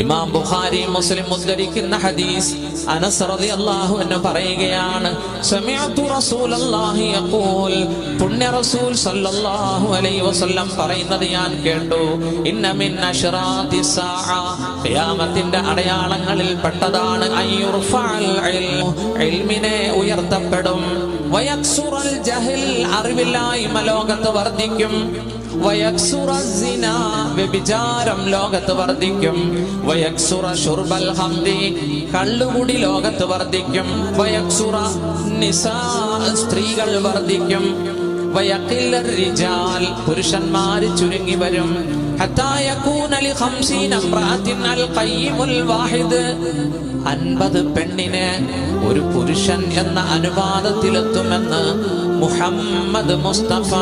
ഇമാം ബുഖാരി മുസ്ലിം ഉദ്ധരിക്കുന്ന ഹദീസ്, അനസ് റളിയല്ലാഹു അൻഹു പറയുകയാണ്, സമിഅതു റസൂലല്ലാഹി യഖൂൽ, പുണ്യ റസൂൽ സല്ലല്ലാഹു അലൈഹി വസല്ലം പറയുന്നത് ഞാൻ കേട്ടു, ഇന്ന മിൻ അശ്റാത്തിസ് സാഅ, ഖിയാമത്തിന്റെ അടയാളങ്ങളിൽ പെട്ടതാണ് അയ്യുർഫഅൽ ഇൽമു, ഇൽമിനെ ഉയർത്തപ്പെടും, വയക്സുറൽ ജഹൽ, അറിവില്ലായ്മ ലോകത്ത് വർദ്ധിക്കും, വയക്സുറ സിനാ, വ്യഭിചാരം ലോകത്ത് വർദ്ധിക്കും, വയക്സുറ ശുർബൽ ഹംദി, കള്ളുകുടി ലോകത്ത് വർദ്ധിക്കും, വയക്സുറ നിസാ, സ്ത്രീകൾ വർദ്ധിക്കും, വയഖില്ല റിജാൽ, പുരുഷന്മാർ ചുരുങ്ങി വരും, ഹത്താ യകൂന ലി 50 ഇംറഅത്തിൻ അൽ ഖയ്യിമുൽ വാഹിദ്, 50 പെണ്ണിന് ഒരു പുരുഷൻ എന്ന അനുപാതത്തിലെത്തുമെന്ന് മുഹമ്മദ് മുസ്തഫ